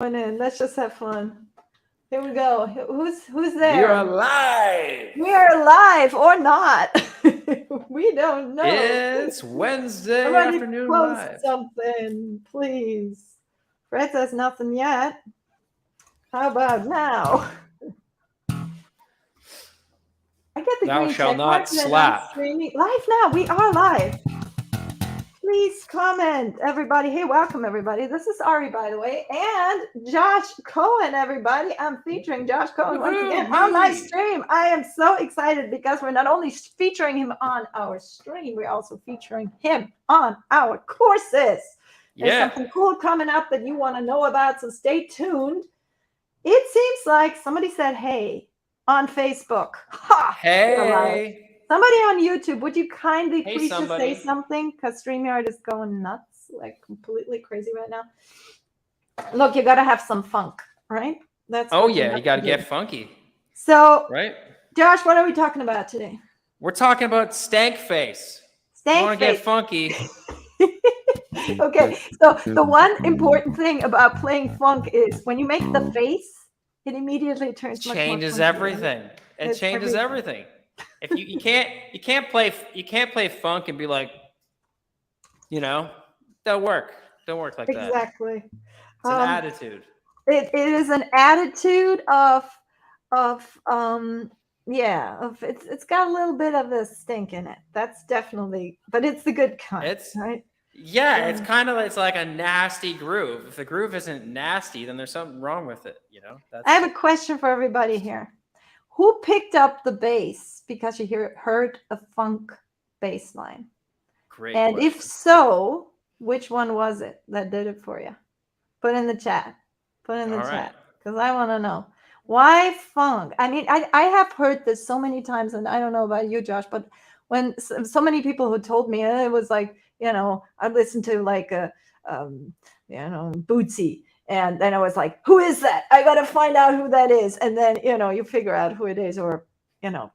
in. Let's just have fun. Here we go. Who's We are there? live. We are live or not. We don't know. It's Wednesday Somebody afternoon post live. something, please. Fred says nothing yet. How about now? I get the Thou green shalt check mark not that I'm slap. streaming live now. We are live. Please comment, everybody. Hey, welcome, everybody. This is Ari, by the way, and Josh Cohen, everybody. I'm featuring Josh Cohen once Woohoo, again on my me. stream. I am so excited because we're not only featuring him on our stream, we're also featuring him on our courses. There's Yeah. something cool coming up that you want to know about, so stay tuned. It seems like somebody said, hey, on Facebook. Ha! Hey. Somebody on YouTube, would you kindly Hey, please just say somebody. something? Because StreamYard is going nuts, like completely crazy right now. Look, you got to have some funk, right? That's Oh what yeah, you have got to to do. get funky, So, right? Josh, what are we talking about today? We're talking about stank face. You Stank want to get face. funky? Okay, so the one important thing about playing funk is when you make the face, it immediately turns much more Changes funky, right? everything. It It's changes everything. If you can't play funk and be like, don't work. Don't work like that. Exactly. It's an attitude. It is an attitude of it's got a little bit of a stink in it. That's definitely, but it's the good kind, right? It's kind of, it's like a nasty groove. If the groove isn't nasty, then there's something wrong with it, I have a question for everybody here. Who picked up the bass because you heard a funk bass line? Great and question. If so, which one was it that did it for you? Put in the chat. Chat, because I want to know. Why funk? I mean, I have heard this so many times, and I don't know about you, Josh, but when so many people who told me, it was like, I listened to like Bootsy, and then I was like, who is that? I got to find out who that is. And then, you figure out who it is, or,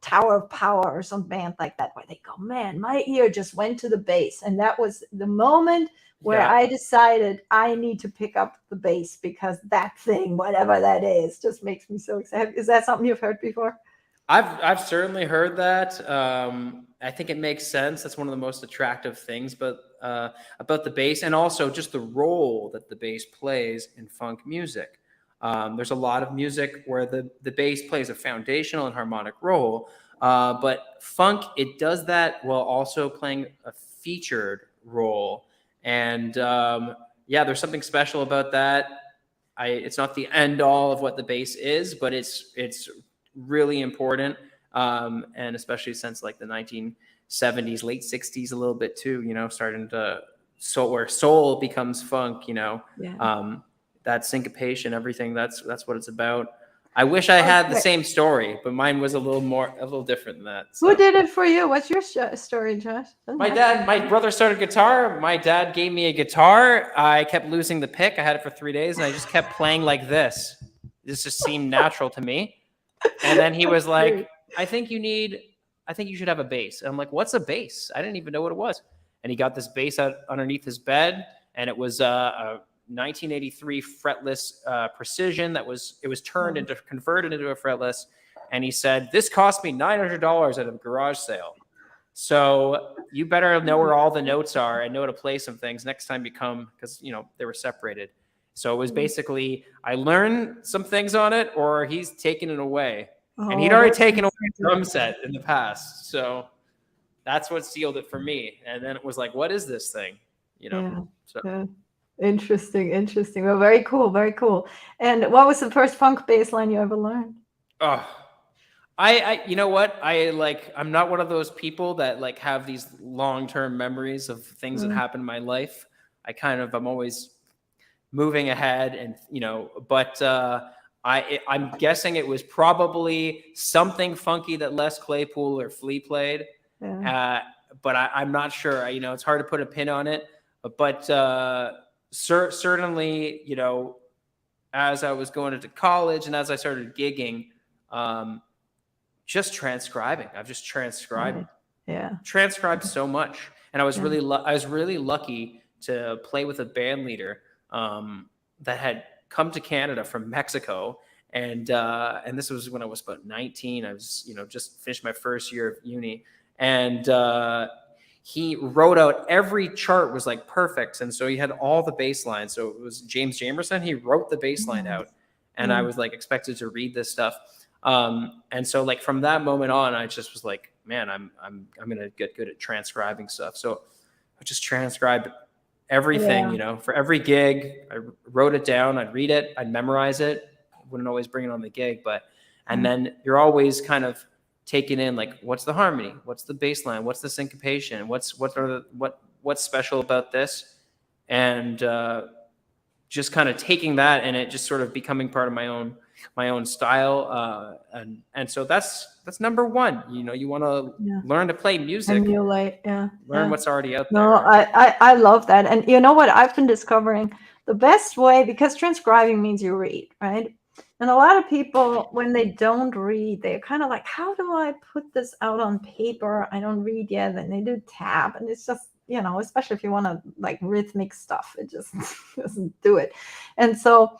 Tower of Power or some band like that, where they go, man, my ear just went to the bass. And that was the moment where I decided I need to pick up the bass, because that thing, whatever that is, just makes me so excited. Is that something you've heard before? I've certainly heard that. I think it makes sense. That's one of the most attractive things, about the bass, and also just the role that the bass plays in funk music. There's a lot of music where the bass plays a foundational and harmonic role, but funk, it does that while also playing a featured role. And there's something special about that. It's not the end all of what the bass is, but it's really important, and especially since like the 1970s, late 60s, a little bit too. Starting to where soul becomes funk. That syncopation, everything. That's what it's about. I wish I had the same story, but mine was a little different than that. So. Who did it for you? What's your story, Josh? My brother started guitar. My dad gave me a guitar. I kept losing the pick. I had it for 3 days, and I just kept playing like this. This just seemed natural to me. And then he was like, I think you should have a bass. And I'm like, what's a bass? I didn't even know what it was. And he got this bass out underneath his bed, and it was a 1983 fretless Precision it was converted into a fretless. And he said, this cost me $900 at a garage sale. So you better know where all the notes are and know to play some things next time you come, because they were separated. So it was basically, I learned some things on it, or he's taken it away. And he'd already taken away a drum set in the past. So that's what sealed it for me. And then it was like, what is this thing? So. Interesting. Well, very cool. And what was the first funk bass line you ever learned? Oh, I you know what? I'm not one of those people that like have these long-term memories of things that happened in my life. I'm always moving ahead, and but I'm guessing it was probably something funky that Les Claypool or Flea played. But I'm not sure. It's hard to put a pin on it. But certainly, as I was going into college and as I started gigging, just transcribing. I've just transcribed. Transcribed so much, and I was really lucky to play with a band leader that had come to Canada from Mexico. And this was when I was about 19. I was, just finished my first year of uni. And he wrote out every chart was like perfect. And so he had all the baselines. So it was James Jamerson. He wrote the baseline out. And I was like expected to read this stuff. And so like from that moment on, I just was like, man, I'm going to get good at transcribing stuff. So I just transcribed everything, for every gig. I wrote it down. I'd read it. I'd memorize it. Wouldn't always bring it on the gig, and then you're always kind of taking in like, what's the harmony? What's the bass line? What's the syncopation? What's special about this? And just kind of taking that and it just sort of becoming part of my own style. And so that's number one. You want to learn to play music, emulate, learn what's already out there. No, I love that. And you know what I've been discovering? The best way, because transcribing means you read, right? And a lot of people, when they don't read, they're kind of like, how do I put this out on paper? I don't read yet. And they do tab. And it's just, especially if you want to like rhythmic stuff, it just doesn't do it. And so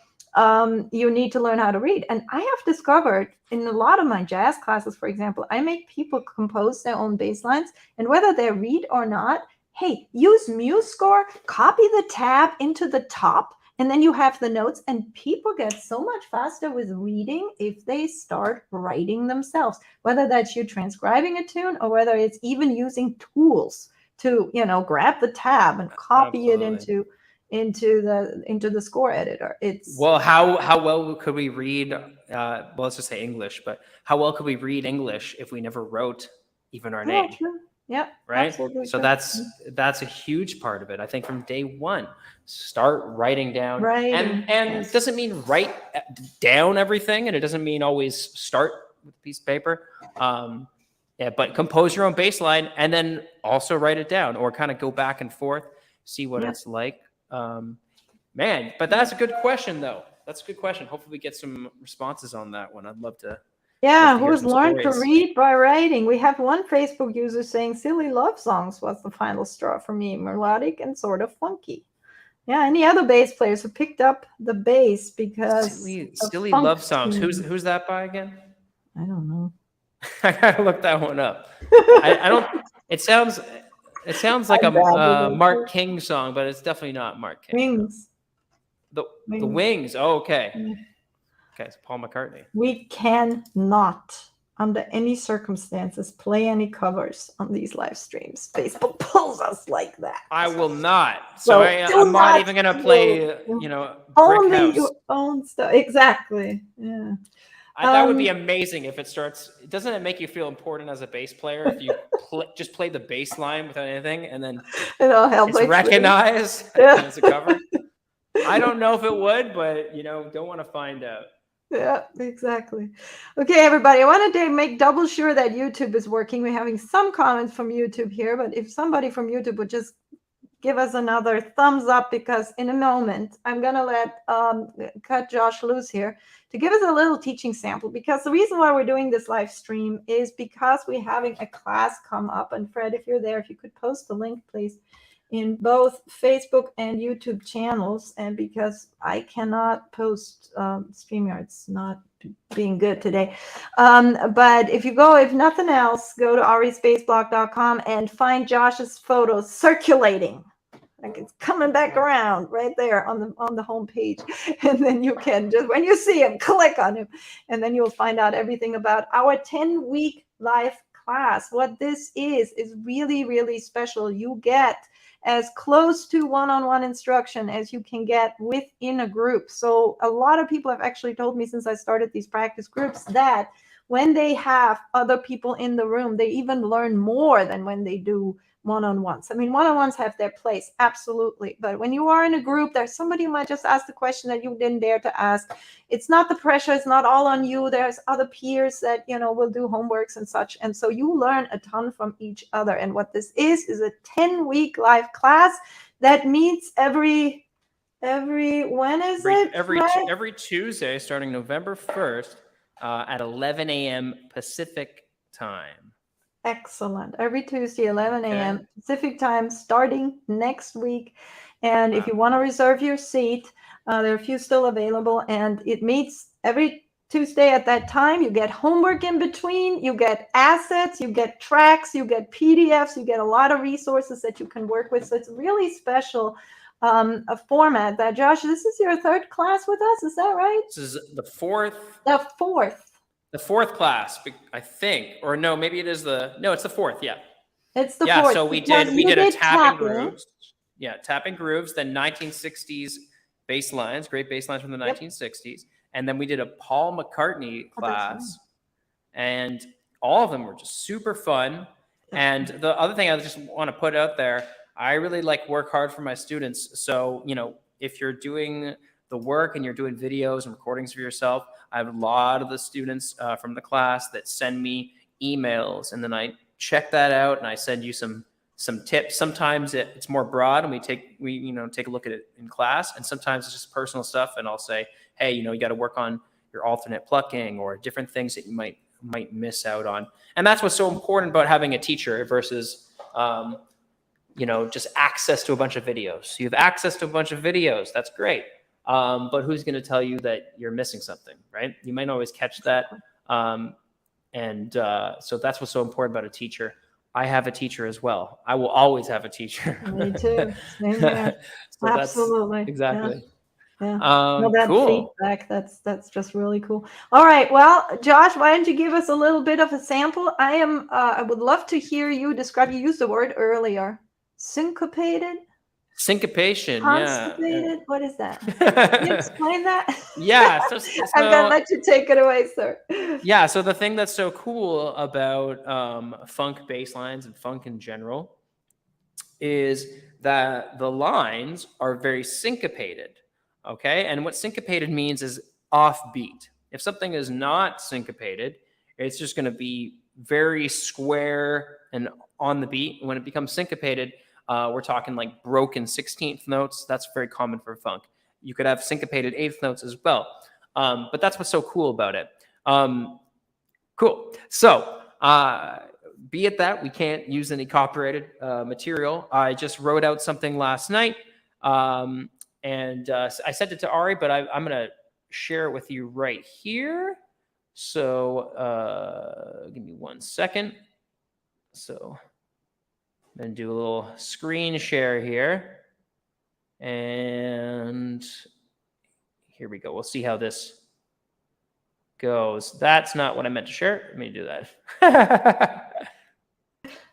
you need to learn how to read. And I have discovered in a lot of my jazz classes, for example, I make people compose their own bass lines. And whether they read or not, hey, use MuseScore, copy the tab into the top, and then you have the notes, and people get so much faster with reading if they start writing themselves, whether that's you transcribing a tune or whether it's even using tools to, grab the tab and copy it into the score editor. Well, how well could we read, let's just say English, but how well could we read English if we never wrote even our name? True. Yeah. Right. Absolutely So true. that's a huge part of it. I think from day one, start writing down. Right. And Yes. it doesn't mean write down everything, and it doesn't mean always start with a piece of paper. But compose your own bass line and then also write it down, or kind of go back and forth, see what it's like. Man, but that's a good question though. That's a good question. Hopefully we get some responses on that one. I'd love to. Yeah, hear who's some learned to stories. read by writing? We have one Facebook user saying silly love songs was the final straw for me, melodic and sort of funky. Yeah, any other bass players who picked up the bass because Silly funk love songs. tune? Who's that by again? I don't know. I gotta look that one up. I don't. It sounds like a Mark King song, but it's definitely not Mark King. Wings. The Wings. Oh, okay. Yeah. Okay, it's Paul McCartney. We cannot, under any circumstances, play any covers on these live streams. Facebook pulls us like that. I will not. So I'm not even gonna play. Brick only House. your own stuff. Exactly. Yeah. That would be amazing if it starts. Doesn't it make you feel important as a bass player if you just play the bass line without anything and then It'll help it's recognized as a cover? I don't know if it would, but don't want to find out. Yeah, exactly. Okay, everybody, I wanted to make double sure that YouTube is working. We're having some comments from YouTube here, but if somebody from YouTube would just give us another thumbs up, because in a moment, I'm going to cut Josh loose here to give us a little teaching sample, because the reason why we're doing this live stream is because we're having a class come up. And Fred, if you're there, if you could post the link, please, in both Facebook and YouTube channels. And because I cannot post, StreamYard's not being good today. But if you go, if nothing else, go to arispaceblock.com and find Josh's photos circulating. Like it's coming back around right there on the home page. And then you can just, when you see him, click on him. And then you'll find out everything about our 10-week live class. What this is really, really special. You get as close to one-on-one instruction as you can get within a group. So a lot of people have actually told me since I started these practice groups that when they have other people in the room, they even learn more than when they do one-on-ones. I mean, one-on-ones have their place, absolutely. But when you are in a group, there's somebody who might just ask the question that you didn't dare to ask. It's not the pressure. It's not all on you. There's other peers that, will do homeworks and such. And so you learn a ton from each other. And what this is a 10-week live class that meets every when is it? Every Tuesday, starting November 1st at 11 a.m. Pacific time. Excellent. Every Tuesday, 11 a.m. Pacific time, starting next week. And if you want to reserve your seat, There are a few still available, and it meets every Tuesday at that time. You get homework in between, you get assets, you get tracks, you get PDFs, you get a lot of resources that you can work with. So it's really special a format. That Josh, this is your third class with us, is that right? This is the fourth. The fourth. The fourth class, I think, or no, maybe it is no, it's the fourth. Yeah. It's the yeah. fourth. So we did a tapping grooves. Yeah, tapping grooves. Then 1960s bass lines, great bass lines from the 1960s, and then we did a Paul McCartney class, and all of them were just super fun. And the other thing I just want to put out there, I really like work hard for my students. So if you're doing the work and you're doing videos and recordings for yourself, I have a lot of the students from the class that send me emails, and then I check that out and I send you some tips. Sometimes it's more broad and we take a look at it in class, and sometimes it's just personal stuff, and I'll say, hey, you got to work on your alternate plucking or different things that you might miss out on. And that's what's so important about having a teacher versus just access to a bunch of videos. So you have access to a bunch of videos, that's great. But who's going to tell you that you're missing something, right? You might not always catch that. So that's what's so important about a teacher. I have a teacher as well. I will always have a teacher. Me too. Same here. So absolutely. Exactly. Yeah. Well, that cool. feedback, that's just really cool. All right. Well, Josh, why don't you give us a little bit of a sample? I would love to hear you describe, you used the word earlier, syncopated. Syncopation, constipated? Yeah. What is that? Can you explain that? Yeah. I'm going to let you take it away, sir. Yeah. So the thing that's so cool about funk bass lines and funk in general is that the lines are very syncopated. Okay. And what syncopated means is offbeat. If something is not syncopated, it's just going to be very square and on the beat. When it becomes syncopated, we're talking like broken 16th notes. That's very common for funk. You could have syncopated 8th notes as well. But that's what's so cool about it. Cool. So be it that we can't use any copyrighted material. I just wrote out something last night. And I sent it to Ari, but I'm going to share it with you right here. So give me 1 second. So I'm going to do a little screen share here. And here we go. We'll see how this goes. That's not what I meant to share. Let me do that.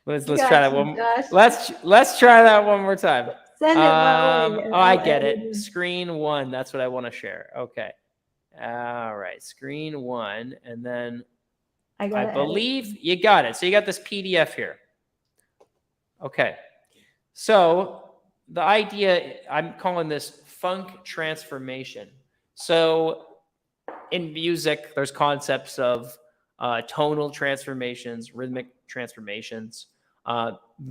let's try that one. Let's try that one more time. Send it I get it. Screen 1. That's what I want to share. Okay. All right. Screen 1. And then I believe you got it. So you got this PDF here. Okay. So the idea, I'm calling this funk transformation. So in music, there's concepts of tonal transformations, rhythmic transformations,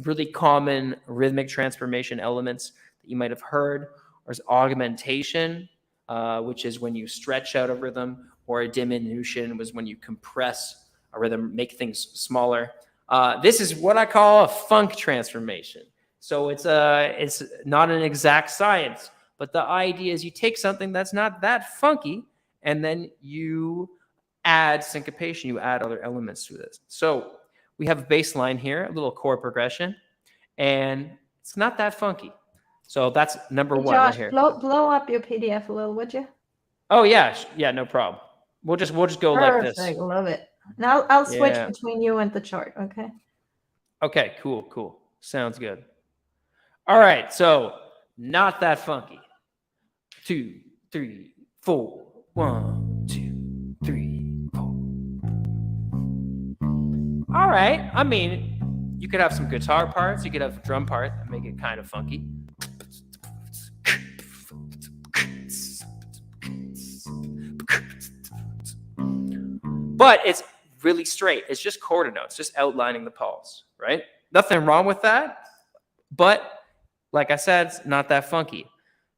really common rhythmic transformation elements that you might have heard. There's augmentation, which is when you stretch out a rhythm, or a diminution was when you compress a rhythm, make things smaller. This is what I call a funk transformation. So it's not an exact science, but the idea is you take something that's not that funky, and then you add syncopation, you add other elements to this. So we have a bass line here, a little chord progression, and it's not that funky. So that's number one right here. Blow up your PDF a little, would you? Oh yeah, no problem. We'll just go like this. I love it. Now I'll switch between you and the chart. Okay. Okay. Cool. Sounds good. All right. So not that funky. 2, 3, 4. 1, 2, 3, 4. All right. I mean, you could have some guitar parts. You could have a drum part that make it kind of funky. But it's really straight. It's just quarter notes, just outlining the pulse, right? Nothing wrong with that. But like I said, it's not that funky.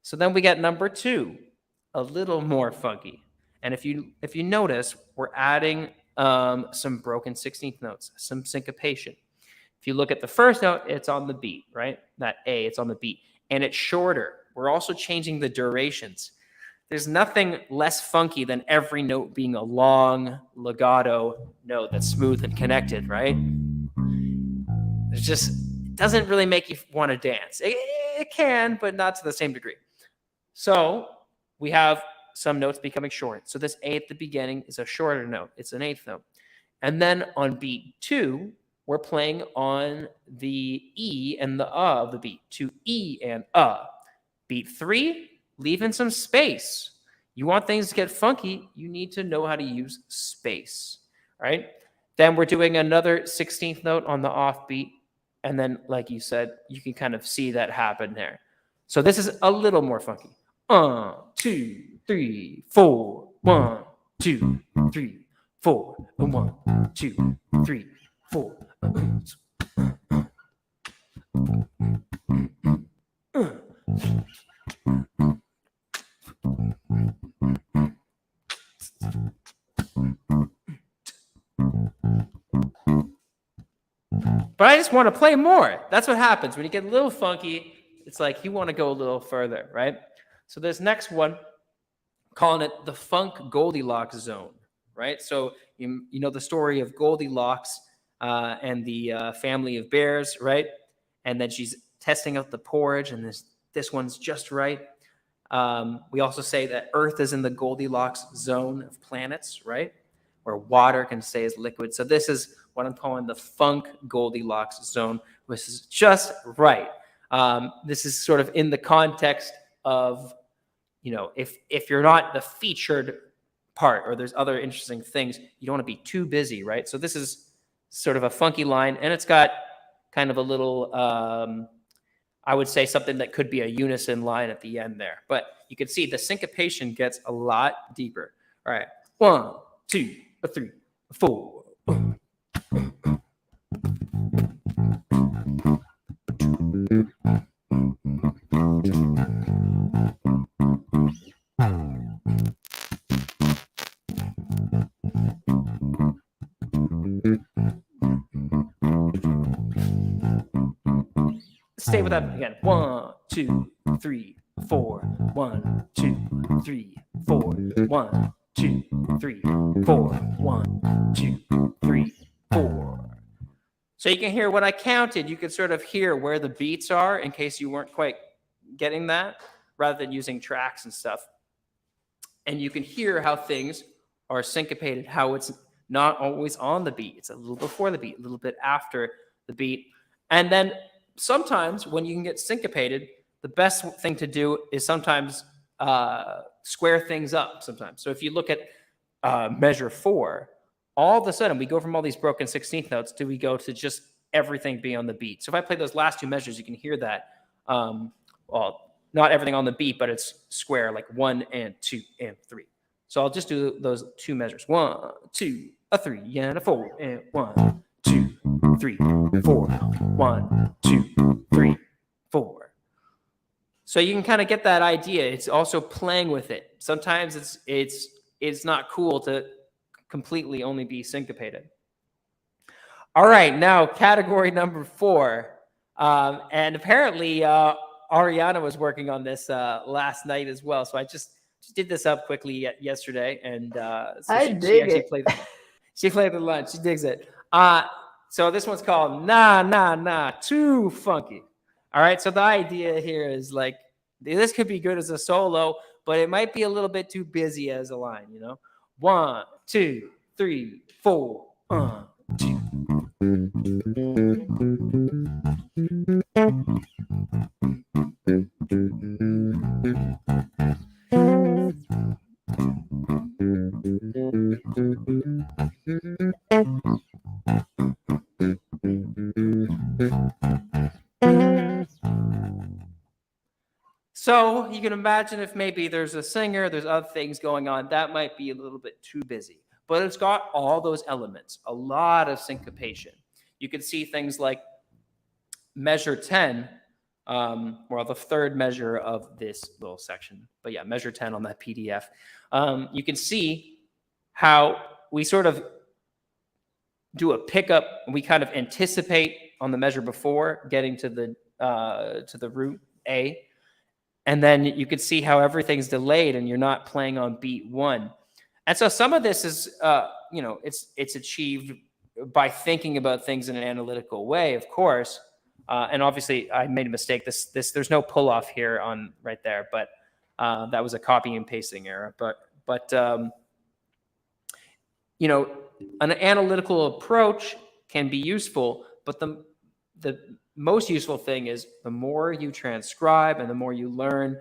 So then we get number 2, a little more funky. And if you notice, we're adding some broken 16th notes, some syncopation. If you look at the first note, it's on the beat, right? That A, it's on the beat. And it's shorter. We're also changing the durations. There's nothing less funky than every note being a long legato note that's smooth and connected, right? It doesn't really make you want to dance. It can, but not to the same degree. So we have some notes becoming short. So this A at the beginning is a shorter note. It's an eighth note. And then on beat 2, we're playing on the E and the of the beat. To E and Beat 3, leaving some space. You want things to get funky, you need to know how to use space, right? Then we're doing another 16th note on the off beat. And then, like you said, you can kind of see that happen there. So this is a little more funky. 1, 2, 3, 4. 1, 2, 3, 4. 1, 2, 3, 4. But I just want to play more. That's what happens when you get a little funky. It's like you want to go a little further, right? So this next one, calling it the funk Goldilocks zone, right? So you know the story of Goldilocks and the family of bears, right? And then she's testing out the porridge, and this one's just right. We also say that Earth is in the Goldilocks zone of planets, right? Where water can stay as liquid. So this is what I'm calling the funk Goldilocks zone, which is just right. This is sort of in the context of, you know, if you're not the featured part or there's other interesting things, you don't want to be too busy, right? So this is sort of a funky line, and it's got kind of a little, I would say something that could be a unison line at the end there. But you can see the syncopation gets a lot deeper. All right, 1, 2, 3, 4. Stay with that again. 1, 2, 3, 4. 1, 2, 3, 4. 1, 2, 3, 4. 1, 2, 3, 4. So you can hear what I counted. You can sort of hear where the beats are in case you weren't quite getting that, rather than using tracks and stuff. And you can hear how things are syncopated, how it's not always on the beat. It's a little before the beat, a little bit after the beat. And then sometimes when you can get syncopated, the best thing to do is sometimes square things up sometimes. So if you look at measure 4, all of a sudden we go from all these broken 16th notes to we go to just everything being on the beat. So if I play those last 2 measures, you can hear that. Well, not everything on the beat, but it's square, like 1 and 2 and 3. So I'll just do those 2 measures. 1, 2, a 3 and a 4, and 1, 2, 3, 4. 1, 2, 3, 4. So you can kind of get that idea. It's also playing with it. Sometimes it's not cool to completely only be syncopated. All right, now category number 4. And apparently Ariana was working on this last night as well. So I just did this up quickly yesterday, and so she played the lunch. She digs it. So this one's called Nah Nah Nah Too Funky. All right, so the idea here is like this could be good as a solo, but it might be a little bit too busy as a line, you know. 1, 2, 3, 4. 1, 2. So you can imagine if maybe there's a singer, there's other things going on, that might be a little bit too busy. But it's got all those elements, a lot of syncopation. You can see things like measure 10, well, the third measure of this little section. But yeah, measure 10 on that PDF. You can see how we sort of do a pickup, and we kind of anticipate on the measure before getting to the root A. And then you could see how everything's delayed and you're not playing on beat one. And so some of this is, it's achieved by thinking about things in an analytical way, of course. And obviously, I made a mistake. There's no pull off here on right there, but that was a copy and pasting error. But an analytical approach can be useful, but the most useful thing is the more you transcribe and the more you learn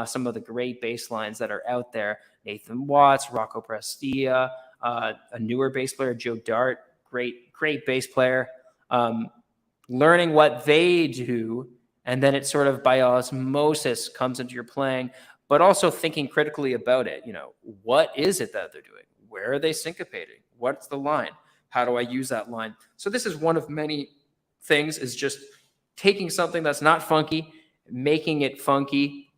some of the great bass lines that are out there. Nathan Watts, Rocco Prestia, a newer bass player, Joe Dart, great bass player. Learning what they do, and then it sort of by osmosis comes into your playing, but also thinking critically about it. What is it that they're doing? Where are they syncopating? What's the line? How do I use that line? So this is one of many things, is just taking something that's not funky, making it funky,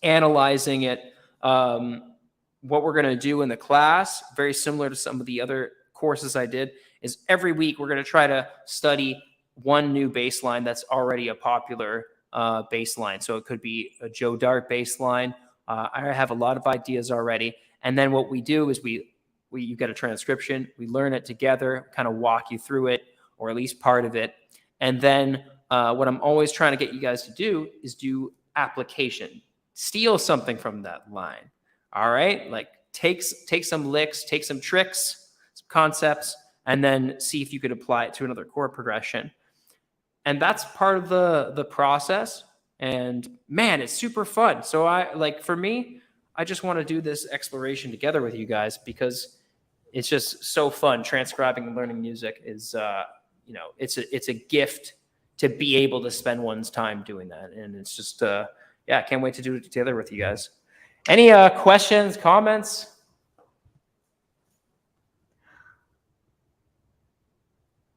analyzing it. What we're going to do in the class, very similar to some of the other courses I did, is every week we're going to try to study one new bass line that's already a popular bass line. So it could be a Joe Dart bass line. I have a lot of ideas already. And then what we do is you get a transcription, we learn it together, kind of walk you through it, or at least part of it. And then what I'm always trying to get you guys to do is do application. Steal something from that line. All right? Like take some licks, take some tricks, some concepts, and then see if you could apply it to another chord progression. And that's part of the process. And man, it's super fun. So for me, I just want to do this exploration together with you guys because it's just so fun. Transcribing and learning music is, it's a gift to be able to spend one's time doing that. And it's just, I can't wait to do it together with you guys. Any questions, comments?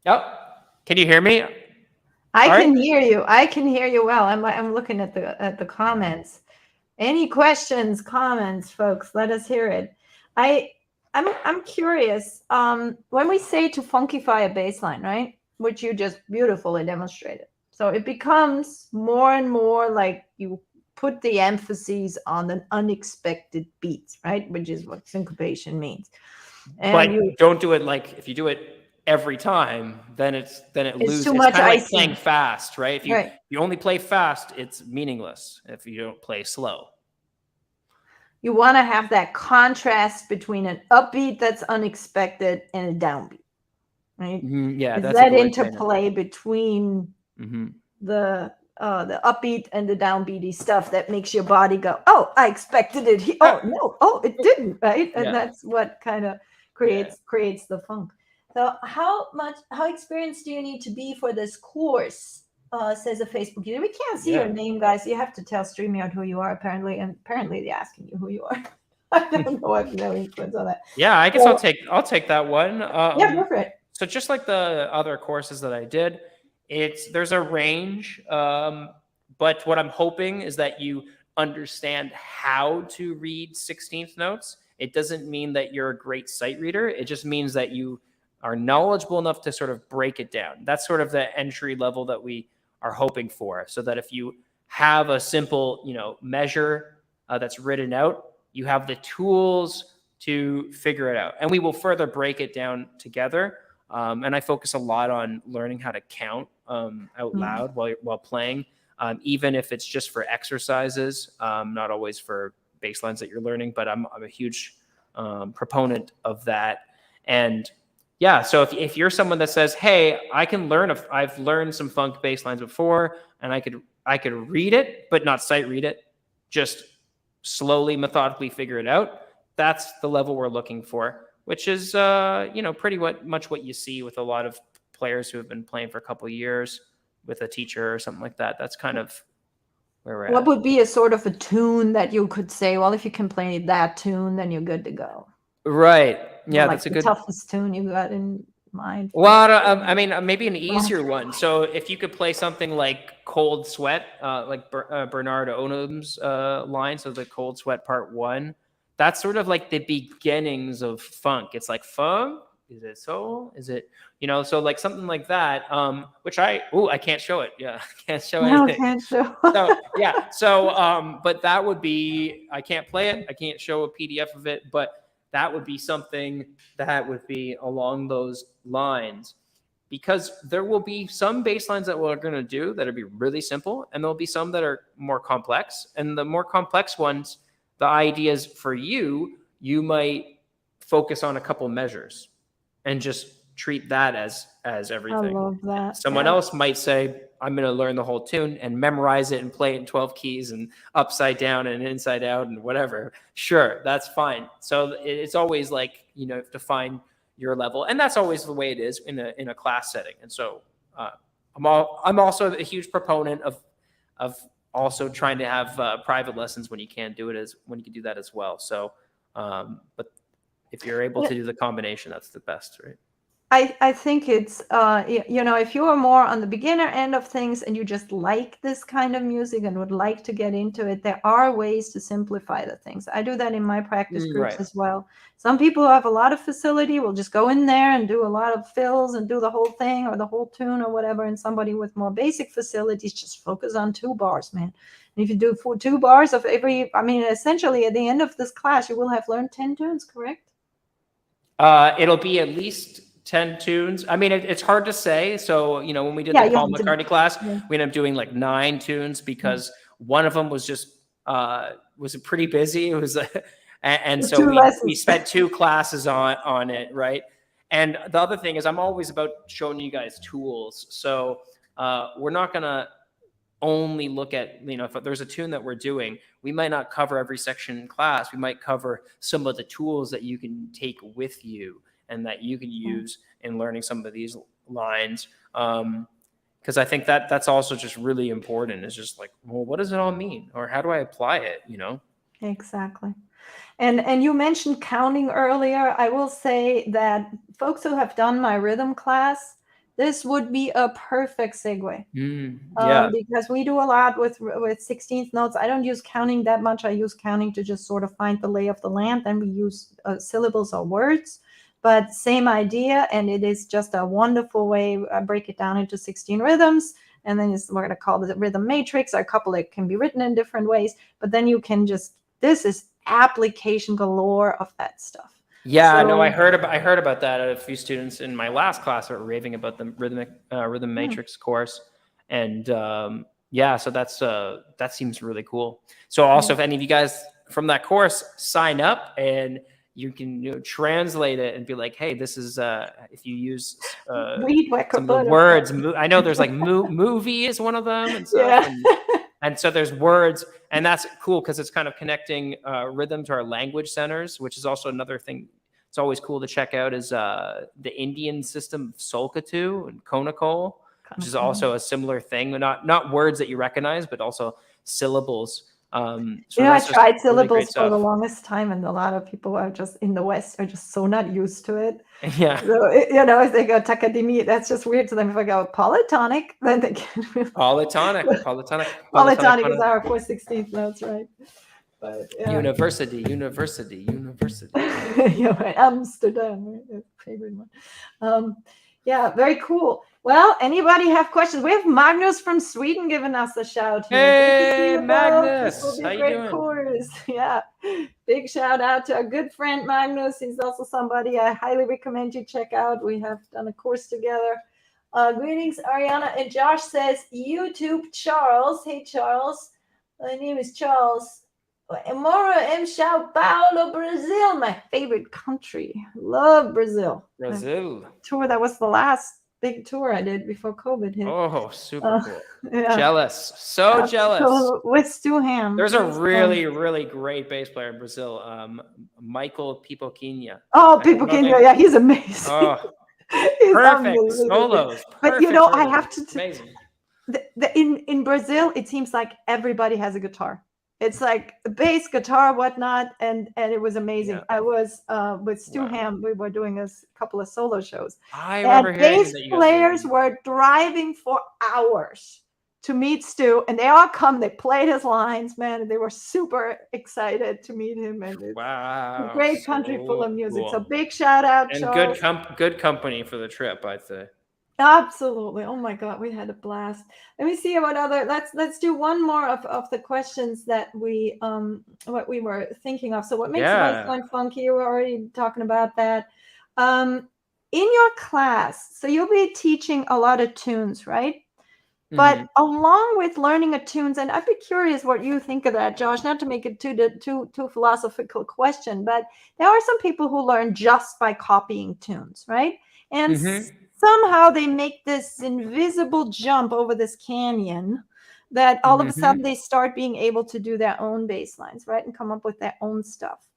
Yep. Can you hear me? I can hear you. I can hear you well. I'm looking at the comments. Any questions, comments, folks? Let us hear it. I'm curious. When we say to funkify a bass line, right, which you just beautifully demonstrated, so it becomes more and more like you put the emphasis on an unexpected beat, right, which is what syncopation means. And but you don't do it if you do it every time, then it loses. Too much it's kind of like icing. playing fast, right? If Right. you only play fast, it's meaningless if you don't play slow. You want to have that contrast between an upbeat that's unexpected and a downbeat, right? Yeah, that's that interplay between the upbeat and the downbeaty stuff that makes your body go, oh, I expected it. Oh no, oh, it didn't, right? And that's what kind of creates the funk. So how experienced do you need to be for this course? Says a Facebook user. We can't see your name, guys. You have to tell StreamYard who you are, apparently, and apparently they're asking you who you are. I don't know. I have no influence on that. Yeah, I guess I'll take that one. Go for it. So just like the other courses that I did, there's a range. But what I'm hoping is that you understand how to read 16th notes. It doesn't mean that you're a great sight reader. It just means that you are knowledgeable enough to sort of break it down. That's sort of the entry level that we are hoping for, so that if you have a simple, measure that's written out, you have the tools to figure it out. And we will further break it down together. And I focus a lot on learning how to count out loud while playing, even if it's just for exercises, not always for bass lines that you're learning, but I'm a huge proponent of that. And yeah, so if you're someone that says, hey, I've learned some funk bass lines before, and I could read it, but not sight read it, just slowly, methodically figure it out. That's the level we're looking for, which is, pretty much what you see with a lot of players who have been playing for a couple of years with a teacher or something like that. That's kind of where we're at. What would be a sort of a tune that you could say, well, if you can play that tune, then you're good to go? Right. Yeah, like that's a good toughest tune you got in mind. Well, maybe an easier one. So if you could play something like Cold Sweat, like Bernard Onum's line, so the Cold Sweat Part 1, that's sort of like the beginnings of funk. It's like funk, is it so? Is it, so like something like that, which I can't show it. Yeah, I can't show No, anything. can't show. So yeah, so but that would be, I can't play it. I can't show a PDF of it, but that would be something that would be along those lines, because there will be some bass lines that we're going to do that'll be really simple, and there'll be some that are more complex. And the more complex ones, the ideas for you might focus on a couple measures and just treat that as everything. I love that. Someone else might say, I'm going to learn the whole tune and memorize it and play it in 12 keys and upside down and inside out and whatever. Sure, that's fine. So it's always like, to find your level, and that's always the way it is in a class setting. And so I'm also a huge proponent of also trying to have private lessons when you can do that as well. So, but if you're able to do the combination, that's the best, right? I think it's, if you are more on the beginner end of things and you just like this kind of music and would like to get into it, there are ways to simplify the things. I do that in my practice groups Right. as well. Some people who have a lot of facility will just go in there and do a lot of fills and do the whole thing or the whole tune or whatever. And somebody with more basic facilities just focus on 2 bars, man. And if you do 2 bars of essentially at the end of this class, you will have learned 10 tunes, correct? It'll be at least 10 tunes. I mean, it's hard to say. So, when we did the Paul McCartney class, we ended up doing like 9 tunes because one of them was just was pretty busy. It was, and so we spent 2 classes on it, right? And the other thing is, I'm always about showing you guys tools. So we're not gonna only look at, if there's a tune that we're doing, we might not cover every section in class. We might cover some of the tools that you can take with you and that you can use in learning some of these lines. Because I think that's also just really important. It's just like, well, what does it all mean? Or how do I apply it, Exactly. And you mentioned counting earlier. I will say that folks who have done my rhythm class, this would be a perfect segue. Yeah. Because we do a lot with 16th notes. I don't use counting that much. I use counting to just sort of find the lay of the land. Then we use syllables or words. But same idea, and it is just a wonderful way. I break it down into 16 rhythms, and then we're going to call it the rhythm matrix, or a couple that can be written in different ways. But then you can this is application galore of that stuff. Yeah, no, I heard about that. A few students in my last class were raving about the rhythm matrix course, and so that seems really cool. So also, if any of you guys from that course sign up, and you can translate it and be like, hey, this is if you use some of the words. I know there's like movie is one of them and stuff. Yeah. And so there's words, and that's cool because it's kind of connecting rhythm to our language centers, which is also another thing. It's always cool to check out is the Indian system of Solkatu and Konakol, which is also a similar thing. Not words that you recognize, but also syllables. I tried syllables for the longest time, and a lot of people are just in the West are just so not used to it. Yeah. So, if they go takadimi, that's just weird to them. If I go polytonic, then they can. Polytonic is our 4/16 notes, right? But, University. Yeah, right. Amsterdam, right? That's my favorite one. Yeah, very cool. Well, anybody have questions? We have Magnus from Sweden giving us a shout here. Hey, Magnus. This will be How a you great doing? course. Yeah. Big shout out to our good friend Magnus. He's also somebody I highly recommend you check out. We have done a course together. Greetings, Ariana. And Josh says, YouTube Charles. Hey, Charles. My name is Charles. Moro em Sao Paulo, Brazil, my favorite country. Love Brazil. Tour, that was the last big tour I did before COVID hit. Oh, super cool. Yeah. Jealous. So jealous. So with Stu Ham. There's a really, really great bass player in Brazil, Michael Pipoquinha. Oh, Pipoquinha. Yeah, he's amazing. Oh, he's perfect solos. But Perfect I have to. Amazing. In Brazil, it seems like everybody has a guitar. It's like bass, guitar, whatnot, and it was amazing. Yeah. I was with Stu Ham. We were doing a couple of solo shows. I remember hearing bass players were driving for hours to meet Stu, and they all come. They played his lines, man, and they were super excited to meet him. And it's a Wow. great country full of So music. So cool. big shout out, And Charles. good company for the trip, I'd say. Absolutely. Oh my God, we had a blast. Let me see what other. Let's do one more of the questions that we what we were thinking of. So what makes a Yeah. baseline funky? You were already talking about that. In your class, so you'll be teaching a lot of tunes, right? But Mhm. along with learning a tunes, and I'd be curious what you think of that, Josh. Not to make it too philosophical question, but there are some people who learn just by copying tunes, right? And Mhm. somehow they make this invisible jump over this canyon that all of a Mhm. sudden they start being able to do their own bass lines, right? And come up with their own stuff.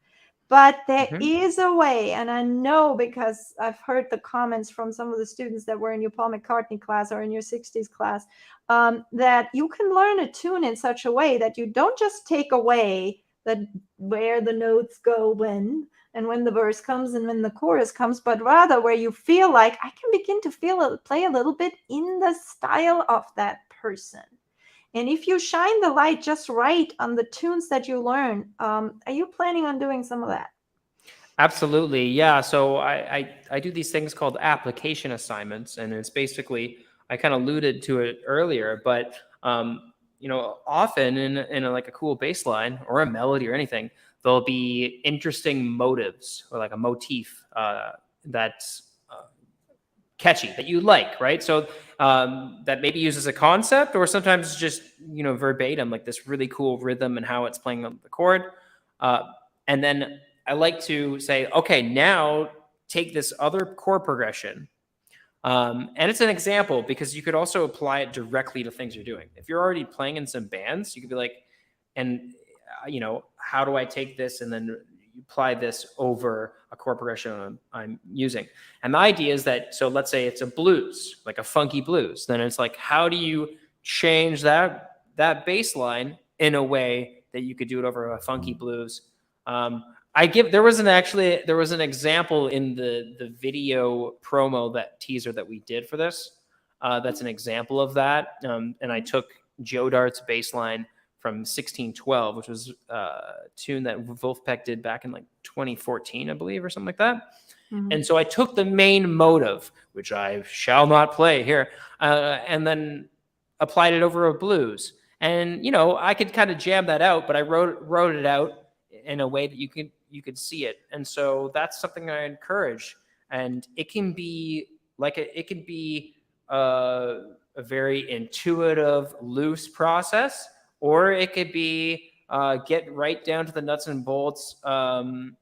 But there Mhm. is a way, and I know because I've heard the comments from some of the students that were in your Paul McCartney class or in your 60s class, that you can learn a tune in such a way that you don't just take away where the notes go when and when the verse comes and when the chorus comes, but rather where you feel like I can begin to play a little bit in the style of that person. And if you shine the light just right on the tunes that you learn, are you planning on doing some of that? Absolutely. Yeah. So I do these things called application assignments, and it's basically, I kind of alluded to it earlier, but often in like a cool bass line or a melody or anything, there'll be interesting motives or like a motif that's catchy that you like, right? So that maybe uses a concept or sometimes just verbatim, like this really cool rhythm and how it's playing on the chord. Uh, and then I like to say, okay, now take this other chord progression. And it's an example because you could also apply it directly to things you're doing. If you're already playing in some bands, you could be like, and how do I take this and then apply this over a chord progression I'm using? And the idea is that, so let's say it's a blues, like a funky blues. Then it's like, how do you change that bass line in a way that you could do it over a funky blues? There was an example in the video promo, that teaser that we did for this. That's an example of that. And I took Joe Dart's bass line from 1612, which was a tune that Wolfpack did back in like 2014, I believe, or something like that. Mhm. And so I took the main motive, which I shall not play here, and then applied it over a blues. And I could kind of jam that out, but I wrote it out in a way that you could see it. And so that's something I encourage. And it can be a very intuitive, loose process, or it could be get right down to the nuts and bolts, and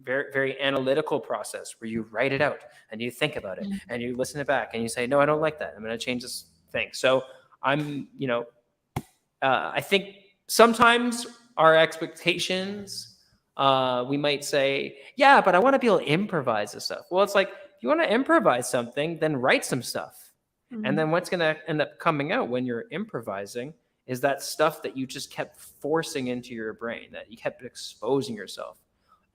very, very analytical process where you write it out and you think about it and you listen it back and you say, no, I don't like that. I'm going to change this thing. So I think sometimes our expectations, we might say, yeah, but I want to be able to improvise this stuff. Well, it's like, if you want to improvise something, then write some stuff. And then what's going to end up coming out when you're improvising is that stuff that you just kept forcing into your brain, that you kept exposing yourself,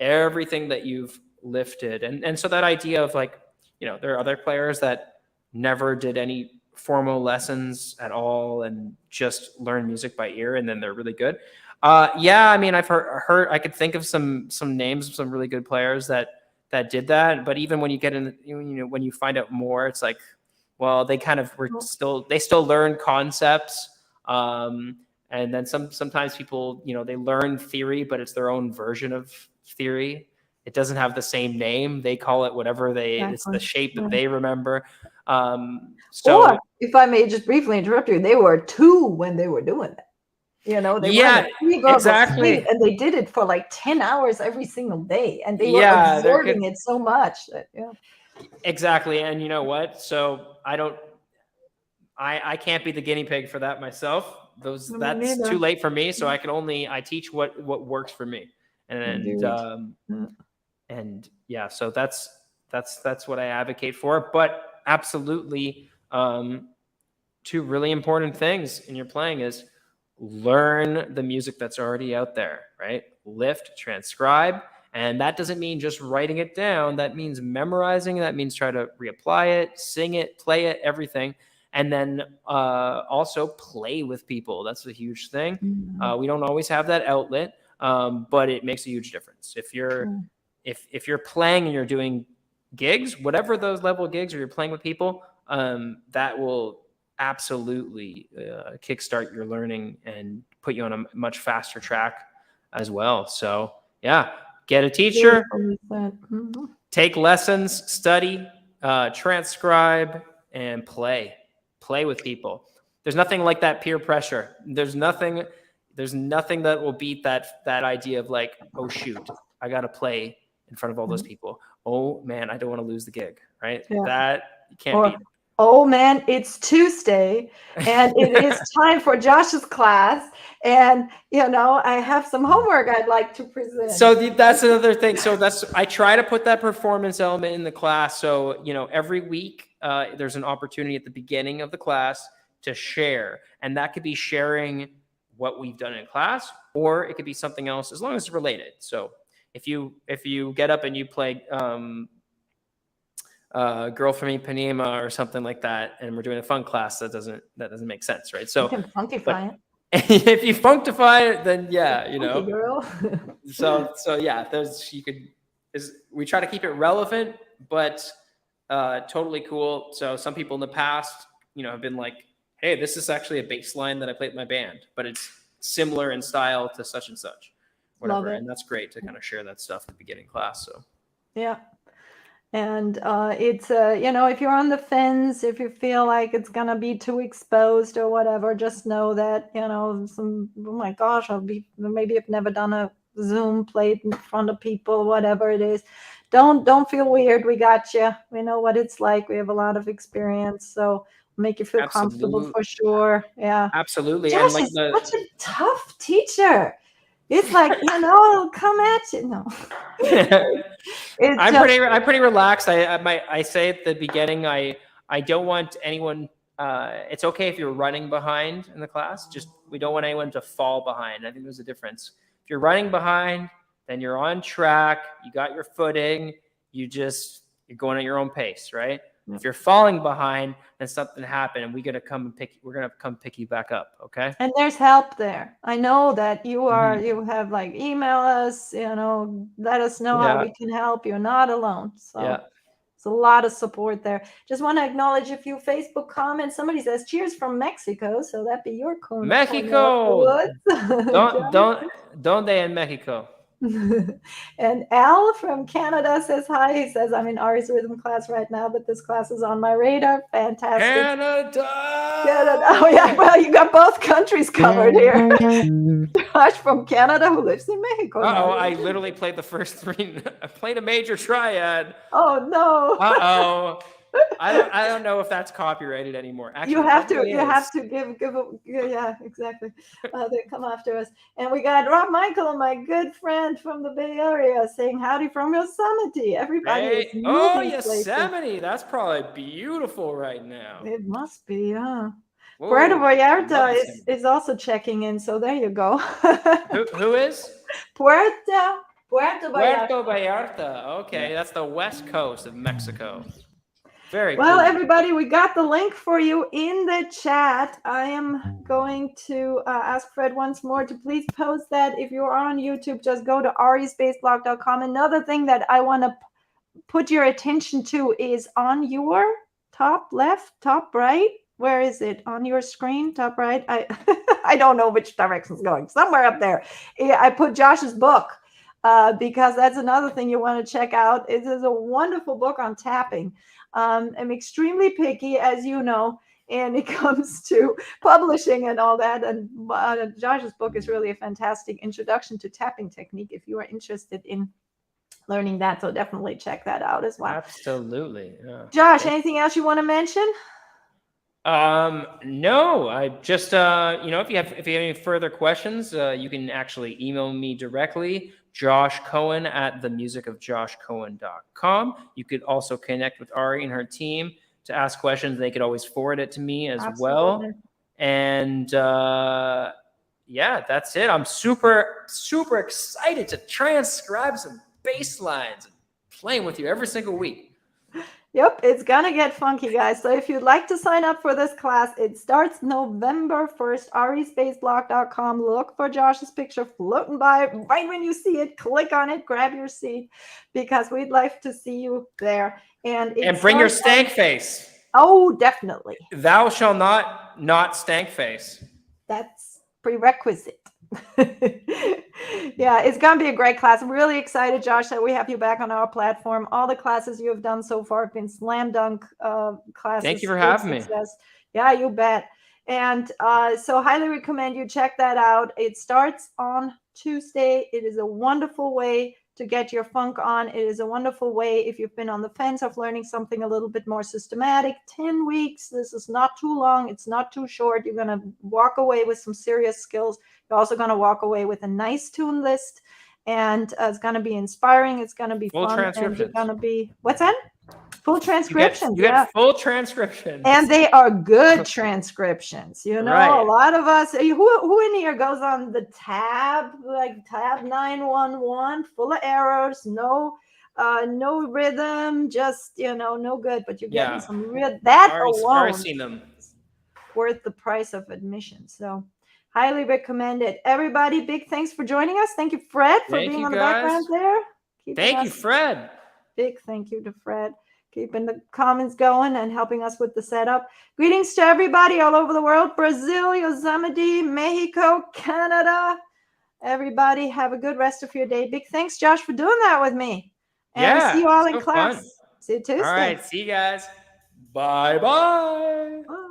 everything that you've lifted. And so that idea of like, there are other players that never did any formal lessons at all and just learn music by ear, and then they're really good. Yeah, I mean, I've heard I could think of some names of some really good players that did that. But even when you get in, when you find out more, it's like, well, they kind of they still learn concepts. And then sometimes people, they learn theory, but it's their own version of theory. It doesn't have the same name. They call it whatever it's the shape that they remember. Or if I may just briefly interrupt you, they were two when they were doing that. They weren't three girls asleep, and they did it for like 10 hours every single day, and they were absorbing it so much that, exactly. And you know what? So I can't be the guinea pig for that myself. That's too late for me. So I teach what works for me. And yeah, so that's what I advocate for. But absolutely, two really important things in your playing is learn the music that's already out there, right? Lift, transcribe. And that doesn't mean just writing it down. That means memorizing. That means try to reapply it, sing it, play it, everything. And then also play with people. That's a huge thing. Mhm. We don't always have that outlet, but it makes a huge difference. If you're if you're playing and you're doing gigs, whatever those level gigs, or you're playing with people, that will absolutely kickstart your learning and put you on a much faster track as well. So yeah, get a teacher, Beautifully said. Mhm. take lessons, study, transcribe, and play with people. There's nothing like that peer pressure. There's nothing that will beat that idea of like, oh shoot, I got to play in front of all those people. Oh man, I don't want to lose the gig, right? Yeah. That you can't Or, beat. oh man, it's Tuesday and it is time for Josh's class. And, I have some homework I'd like to present. So that's another thing. So I try to put that performance element in the class. So, every week there's an opportunity at the beginning of the class to share. And that could be sharing what we've done in class, or it could be something else, as long as it's related. So if you get up and you play Girl from Ipanema or something like that, and we're doing a fun class, that doesn't make sense, right? So You can funkify it. if you functify it, then yeah, Funky girl. So yeah, we try to keep it relevant, but totally cool. So some people in the past, have been like, hey, this is actually a bass line that I played with my band, but it's similar in style to such and such, whatever. Love it. And that's great to kind of share that stuff at the beginning class. So Yeah. And it's, if you're on the fence, if you feel like it's going to be too exposed or whatever, just know that, oh my gosh, maybe I've never done a Zoom played in front of people, whatever it is. Don't feel weird. We got you. We know what it's like. We have a lot of experience. So make you feel comfortable for sure. Yeah. Absolutely. Josh is such a tough teacher. It's like, come at you. No. I'm pretty relaxed. I say at the beginning, I don't want anyone. It's okay if you're running behind in the class. Just we don't want anyone to fall behind. I think there's a difference. If you're running behind, then you're on track. You got your footing. You're going at your own pace, right? If you're falling behind, then something happened, and we're gonna come pick you back up. Okay. And there's help there. I know that you have like email us, let us know how we can help. You're not alone. So it's a lot of support there. Just want to acknowledge a few Facebook comments. Somebody says, cheers from Mexico. So that'd be your corner. Mexico. Don't they in Mexico? And Al from Canada says hi. He says, I'm in Ari's rhythm class right now, but this class is on my radar. Fantastic. Canada. Oh yeah, well, you got both countries covered here. Josh from Canada who lives in Mexico. I literally played the first three. I played a major triad. Oh no. I don't know if that's copyrighted anymore. Actually, you have to give yeah, exactly. They come after us. And we got Rob Michael, my good friend from the Bay Area, saying howdy from Yosemite. Everybody is Yosemite. Places. That's probably beautiful right now. It must be, yeah. Puerto Vallarta is also checking in, so there you go. Who is? Puerto Vallarta. Puerto Vallarta. Okay, that's the west coast of Mexico. Very well, cool. Everybody, we got the link for you in the chat. I am going to ask Fred once more to please post that. If you're on YouTube, just go to arispaceblog.com. Another thing that I want to put your attention to is on your top left, top right. Where is it? On your screen, top right? I don't know which direction it's going. Somewhere up there. I put Josh's book because that's another thing you want to check out. It is a wonderful book on tapping. I'm extremely picky, as you know, and it comes to publishing and all that. And Josh's book is really a fantastic introduction to tapping technique if you are interested in learning that. So definitely check that out as well. Absolutely. Yeah. Josh, anything else you want to mention? No, I just, if you have any further questions, you can actually email me directly, Josh Cohen at themusicofjoshcohen.com. You could also connect with Ari and her team to ask questions. They could always forward it to me as well. And, that's it. I'm super, super excited to transcribe some bass lines and playing with you every single week. Yep, it's gonna get funky, guys. So if you'd like to sign up for this class, it starts November 1st. respaceblog.com. Look for Josh's picture floating by. Right when you see it, click on it, grab your seat, because we'd like to see you there. And bring your stank face. Oh, definitely. Thou shall not stank face. That's prerequisite. Yeah, it's going to be a great class. I'm really excited, Josh, that we have you back on our platform. All the classes you have done so far have been slam dunk classes. Thank you for having me. Yeah, you bet. And so highly recommend you check that out. It starts on Tuesday. It is a wonderful way to get your funk on. It is a wonderful way if you've been on the fence of learning something a little bit more systematic. 10 weeks. This is not too long. It's not too short. You're going to walk away with some serious skills. You're also going to walk away with a nice tune list, and it's going to be inspiring. It's going to be full fun. Transcriptions. And you're going to be, what's that? Full transcriptions. You get full transcriptions. And they are good transcriptions. You know, Right. A lot of us, who in here goes on the tab, like tab 911, full of errors, no rhythm, just, no good, but you're getting some real, that alone seen them. worth the price of admission. So highly recommend it. Everybody, big thanks for joining us. Thank you, Fred, for being on the background there. Thank you, Fred. Big thank you to Fred. Keeping the comments going and helping us with the setup. Greetings to everybody all over the world. Brazil, Yosemite, Mexico, Canada. Everybody have a good rest of your day. Big thanks, Josh, for doing that with me. And see you all in class. Fun. See you Tuesday. All right. See you guys. Bye-bye. Bye.